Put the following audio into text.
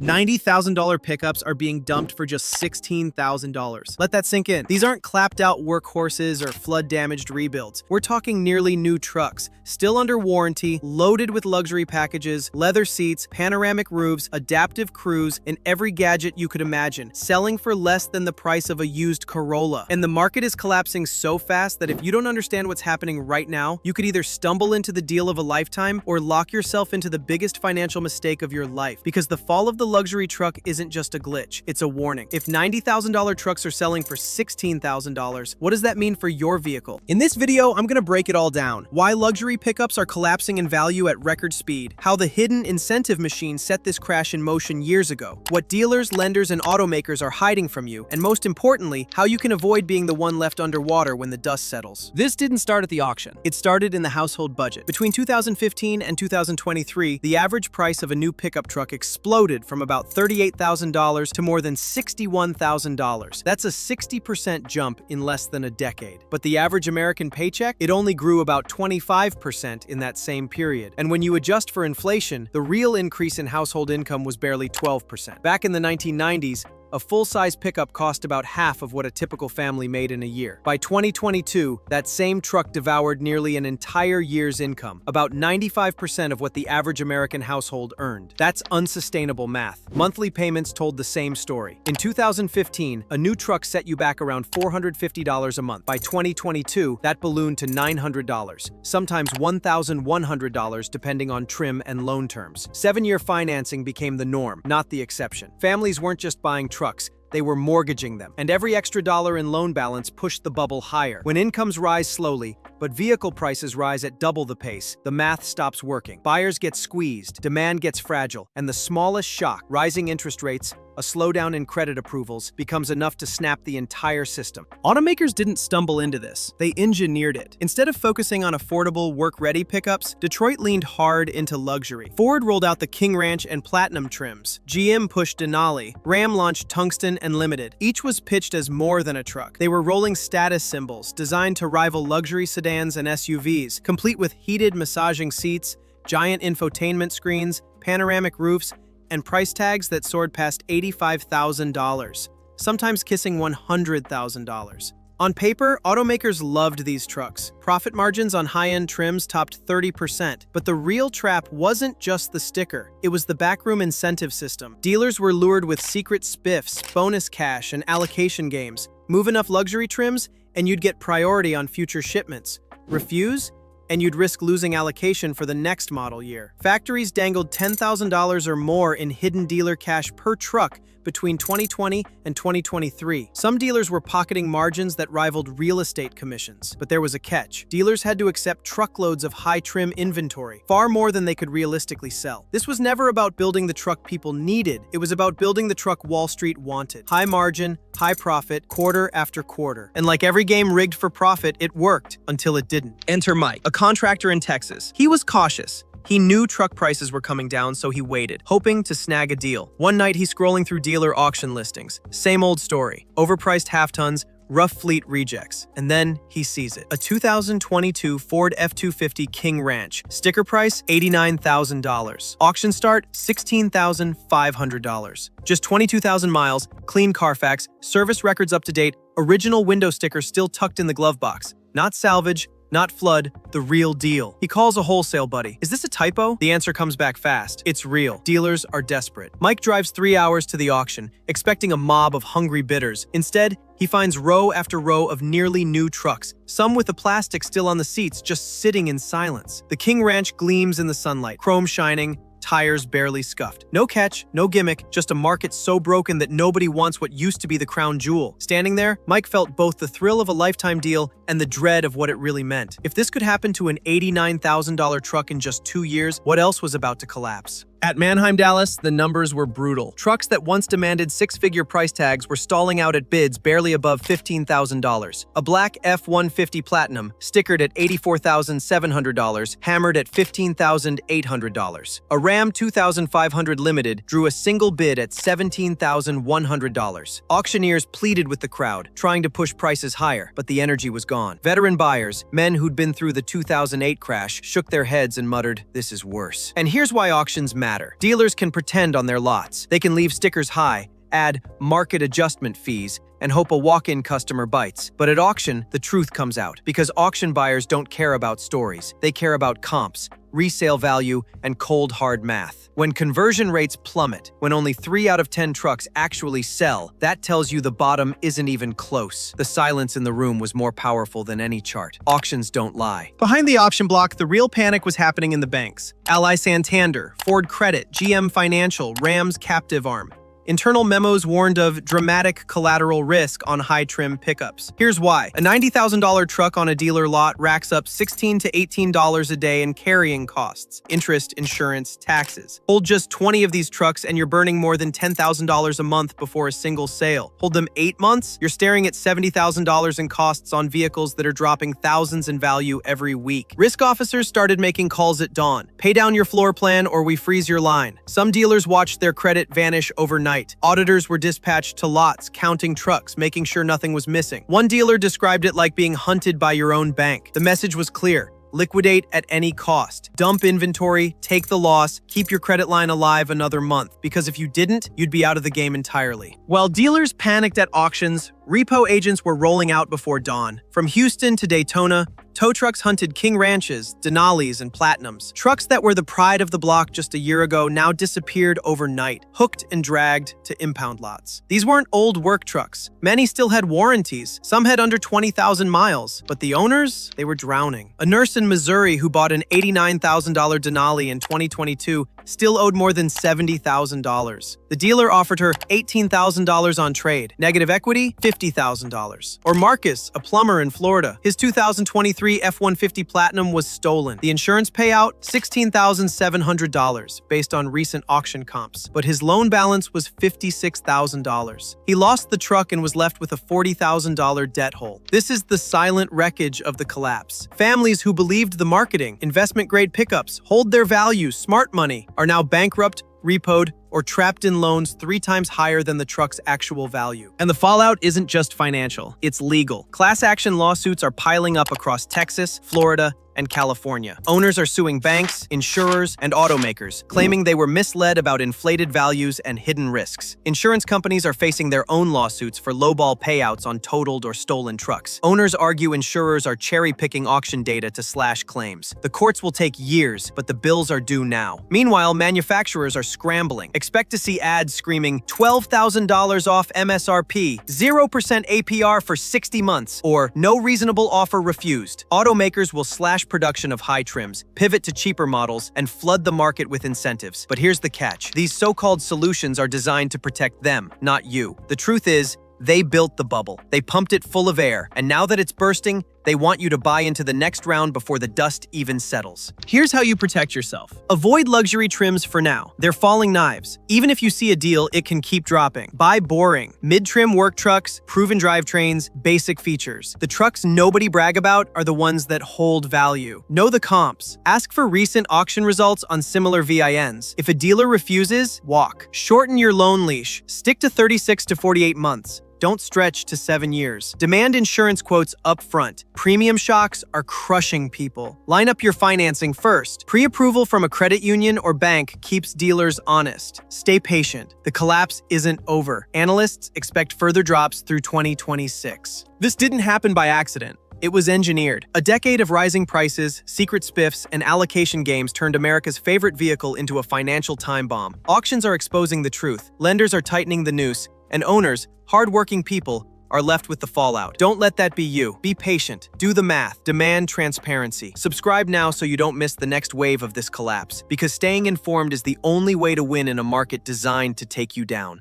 $90,000 pickups are being dumped for just $16,000. Let that sink in. These aren't clapped-out workhorses or flood-damaged rebuilds. We're talking nearly new trucks, still under warranty, loaded with luxury packages, leather seats, panoramic roofs, adaptive cruise, and every gadget you could imagine, selling for less than the price of a used Corolla. And the market is collapsing so fast that if you don't understand what's happening right now, you could either stumble into the deal of a lifetime or lock yourself into the biggest financial mistake of your life. Because the fall of the luxury truck isn't just a glitch, it's a warning. If $90,000 trucks are selling for $16,000, what does that mean for your vehicle? In this video, I'm gonna break it all down. Why luxury pickups are collapsing in value at record speed, how the hidden incentive machine set this crash in motion years ago, what dealers, lenders, and automakers are hiding from you, and most importantly, how you can avoid being the one left underwater when the dust settles. This didn't start at the auction. It started in the household budget. Between 2015 and 2023, the average price of a new pickup truck exploded from about $38,000 to more than $61,000. That's a 60% jump in less than a decade. But the average American paycheck? It only grew about 25% in that same period. And when you adjust for inflation, the real increase in household income was barely 12%. Back in the 1990s, a full-size pickup cost about half of what a typical family made in a year. By 2022, that same truck devoured nearly an entire year's income, about 95% of what the average American household earned. That's unsustainable math. Monthly payments told the same story. In 2015, a new truck set you back around $450 a month. By 2022, that ballooned to $900, sometimes $1,100 depending on trim and loan terms. 7-year financing became the norm, not the exception. Families weren't just buying trucks, they were mortgaging them, and every extra dollar in loan balance pushed the bubble higher. When incomes rise slowly, but vehicle prices rise at double the pace, the math stops working. Buyers get squeezed, demand gets fragile, and the smallest shock, rising interest rates, a slowdown in credit approvals, becomes enough to snap the entire system. Automakers didn't stumble into this, they engineered it. Instead of focusing on affordable, work-ready pickups, Detroit leaned hard into luxury. Ford rolled out the King Ranch and Platinum trims. GM pushed Denali. Ram launched Tungsten and Limited. Each was pitched as more than a truck. They were rolling status symbols, designed to rival luxury sedans and SUVs, complete with heated massaging seats, giant infotainment screens, panoramic roofs, and price tags that soared past $85,000, sometimes kissing $100,000. On paper, automakers loved these trucks. Profit margins on high-end trims topped 30%. But the real trap wasn't just the sticker. It was the backroom incentive system. Dealers were lured with secret spiffs, bonus cash, and allocation games. Move enough luxury trims, and you'd get priority on future shipments. Refuse, and you'd risk losing allocation for the next model year. Factories dangled $10,000 or more in hidden dealer cash per truck between 2020 and 2023. Some dealers were pocketing margins that rivaled real estate commissions. But there was a catch. Dealers had to accept truckloads of high-trim inventory, far more than they could realistically sell. This was never about building the truck people needed. It was about building the truck Wall Street wanted. High margin, high profit, quarter after quarter. And like every game rigged for profit, it worked until it didn't. Enter Mike, a contractor in Texas. He was cautious. He knew truck prices were coming down, so he waited, hoping to snag a deal. One night, he's scrolling through dealer auction listings. Same old story. Overpriced half-tons, rough fleet rejects. And then he sees it. A 2022 Ford F-250 King Ranch. Sticker price, $89,000. Auction start, $16,500. Just 22,000 miles, clean Carfax, service records up to date, original window sticker still tucked in the glove box. Not salvage, not flood, the real deal. He calls a wholesale buddy. Is this a typo? The answer comes back fast. It's real. Dealers are desperate. Mike drives 3 hours to the auction, expecting a mob of hungry bidders. Instead, he finds row after row of nearly new trucks, some with the plastic still on the seats, just sitting in silence. The King Ranch gleams in the sunlight, chrome shining, tires barely scuffed. No catch, no gimmick, just a market so broken that nobody wants what used to be the crown jewel. Standing there, Mike felt both the thrill of a lifetime deal and the dread of what it really meant. If this could happen to an $89,000 truck in just 2 years, what else was about to collapse? At Manheim, Dallas, the numbers were brutal. Trucks that once demanded six-figure price tags were stalling out at bids barely above $15,000. A black F-150 Platinum, stickered at $84,700, hammered at $15,800. A Ram 2500 Limited drew a single bid at $17,100. Auctioneers pleaded with the crowd, trying to push prices higher, but the energy was gone. Veteran buyers, men who'd been through the 2008 crash, shook their heads and muttered, "This is worse." And here's why auctions matter. matter. Dealers can pretend on their lots. They can leave stickers high, add market adjustment fees, and hope a walk-in customer bites. But at auction, the truth comes out. Because auction buyers don't care about stories. They care about comps, resale value, and cold hard math. When conversion rates plummet, when only 3 out of 10 trucks actually sell, that tells you the bottom isn't even close. The silence in the room was more powerful than any chart. Auctions don't lie. Behind the auction block, the real panic was happening in the banks. Ally Santander, Ford Credit, GM Financial, Rams Captive Arm. Internal memos warned of dramatic collateral risk on high-trim pickups. Here's why. A $90,000 truck on a dealer lot racks up $16 to $18 a day in carrying costs, interest, insurance, taxes. Hold just 20 of these trucks and you're burning more than $10,000 a month before a single sale. Hold them 8 months, you're staring at $70,000 in costs on vehicles that are dropping thousands in value every week. Risk officers started making calls at dawn. Pay down your floor plan or we freeze your line. Some dealers watched their credit vanish overnight. Auditors were dispatched to lots, counting trucks, making sure nothing was missing. One dealer described it like being hunted by your own bank. The message was clear. Liquidate at any cost. Dump inventory, take the loss, keep your credit line alive another month, because if you didn't, you'd be out of the game entirely. While dealers panicked at auctions, repo agents were rolling out before dawn. From Houston to Daytona, tow trucks hunted King Ranches, Denalis, and Platinums. Trucks that were the pride of the block just a year ago now disappeared overnight, hooked and dragged to impound lots. These weren't old work trucks. Many still had warranties. Some had under 20,000 miles. But the owners, they were drowning. A nurse in Missouri who bought an $89,000 Denali in 2022 still owed more than $70,000. The dealer offered her $18,000 on trade. Negative equity, $50,000. Or Marcus, a plumber in Florida. His 2023 F-150 Platinum was stolen. The insurance payout, $16,700 based on recent auction comps. But his loan balance was $56,000. He lost the truck and was left with a $40,000 debt hole. This is the silent wreckage of the collapse. Families who believed the marketing, investment-grade pickups, hold their value, smart money, are now bankrupt, repoed, or trapped in loans 3 times higher than the truck's actual value. And the fallout isn't just financial, it's legal. Class action lawsuits are piling up across Texas, Florida, and California. Owners are suing banks, insurers, and automakers, claiming they were misled about inflated values and hidden risks. Insurance companies are facing their own lawsuits for lowball payouts on totaled or stolen trucks. Owners argue insurers are cherry-picking auction data to slash claims. The courts will take years, but the bills are due now. Meanwhile, manufacturers are scrambling. Expect to see ads screaming $12,000 off MSRP, 0% APR for 60 months, or no reasonable offer refused. Automakers will slash production of high trims, pivot to cheaper models, and flood the market with incentives. But here's the catch. These so-called solutions are designed to protect them, not you. The truth is, they built the bubble. They pumped it full of air, and now that it's bursting, they want you to buy into the next round before the dust even settles. Here's how you protect yourself. Avoid luxury trims for now. They're falling knives. Even if you see a deal, it can keep dropping. Buy boring, mid-trim work trucks, proven drivetrains, basic features. The trucks nobody brag about are the ones that hold value. Know the comps. Ask for recent auction results on similar VINs. If a dealer refuses, walk. Shorten your loan leash. Stick to 36 to 48 months. Don't stretch to 7 years. Demand insurance quotes up front. Premium shocks are crushing people. Line up your financing first. Pre-approval from a credit union or bank keeps dealers honest. Stay patient. The collapse isn't over. Analysts expect further drops through 2026. This didn't happen by accident. It was engineered. A decade of rising prices, secret spiffs, and allocation games turned America's favorite vehicle into a financial time bomb. Auctions are exposing the truth. Lenders are tightening the noose. And owners, hardworking people, are left with the fallout. Don't let that be you. Be patient. Do the math. Demand transparency. Subscribe now so you don't miss the next wave of this collapse, because staying informed is the only way to win in a market designed to take you down.